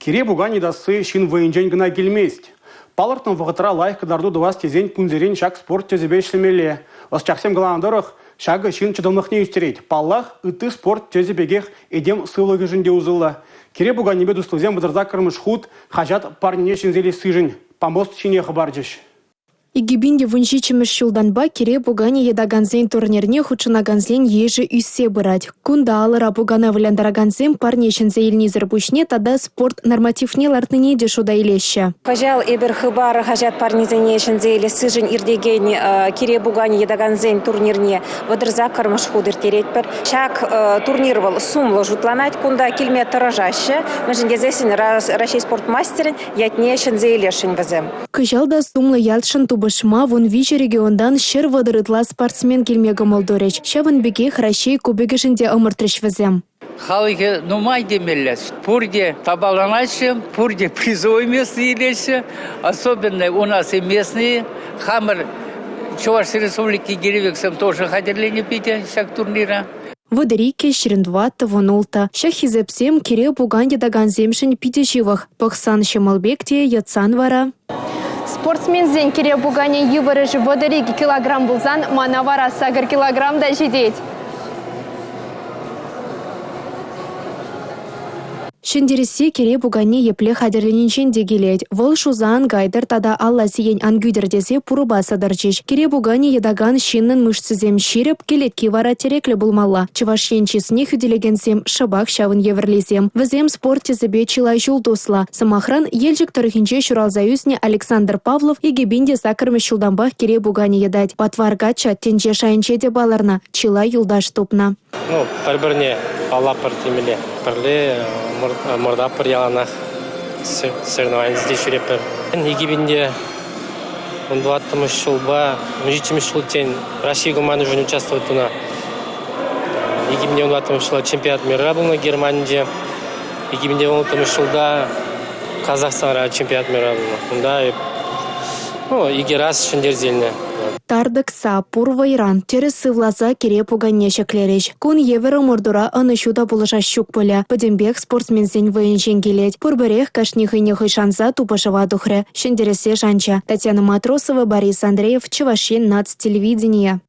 Кире бугани дасы шин военжен гына келмест. Палыртын вғытыра лайық дарду дуас тезен күнзерен шак спорт тезебе ішлемеле. Осчақсем ғыландырық шагы шин чыдымлықне үстерейд. Паллах ыты спорт тезебегех едем сылығы жінде узылы. Кире бугани бе дұслызен бұдырза кірміш худ хажат парнине шинзелі сыжын. Помост шине хабарджыш. Игибинде вуншичимыш шулданба кире бугани едаганзен турнирне хучынаганзен ежи үссе бырать. Кунда алыра бугана выляндараганзен парнешінзе илнизір бушне тада спорт нормативне лартыне де шуда илеща. Хажал эбер хыбар хажат парнизене шынзе или сыжын ирдеген кире бугани едаганзен турнирне вадырза кармыш худыр теретпер. Шак турнирвал сумло жутланать, кунда килме таражаще. Мәжінде зесін Рашей спортмастерин ятне шынзе илешін візем. Кыжалда сумлы ялшын тубышма вон вичи региондан шер вадырытла спортсмен келмегі молдореч. Шавын беге Рашей кубегішінде ымыртрыш візем. Халыге нумай демелле. Пурде табаланачы, пурде призовое место илесе. Особенно у нас и местные. Хамер Чувашской республики Гиревексом тоже ходили пить шаг турнира. Водерике шерендватта вонулта. Шахизепсем кире буганде даганземшин питешивах. Пахсан шемалбекте ятсан вара. Спортсмензен кире бугане юварыжы водерике килограмм булзан, манавара сагыр килограммда жидеть. Шендересе кире бугане епле хадерленинчен дегелет. Вол шузан гайдер тада алла сиен ангюдердесе пуруба садарчиш. Кире бугане едаган шиннен мышцызем ширеп келетки вара терекле булмалла. Чывашенчесне хүделегенсем шабак шавын еверлесем. Візем спорт тезебе чилай жулдосла. Самахран елжик торхинче шуралзаюсне Александр Павлов егебинде сакырмеш шулданбах кире бугане едать. Патваргача тенче шайынче де баларна. Чилай юлдаш топна. Бір-біріне алла пір пірле мұрда пір яланақ сөрнавайын зде шүрепір. Егебінде 20 жылба, 17 жыл тен Россия команды жөн участвует туна. Егебінде 20 жылда чемпионат мира был на Германии. Егебінде 20 жылда Казахстан чемпионат мира был. Онда еге раз шындерзеліне. Тардыкса, пурвайран, тересі влаза кире пуганне шеклереш. Кун евері мордура анышуда булыша щук поля. Падембек спортсменсен военшен келет. Пурберех кашнихы-нехы шанса тупашава духре. Шендересе шанча. Татьяна Матросова, Борис Андреев, Чувашин, нацтелевидение.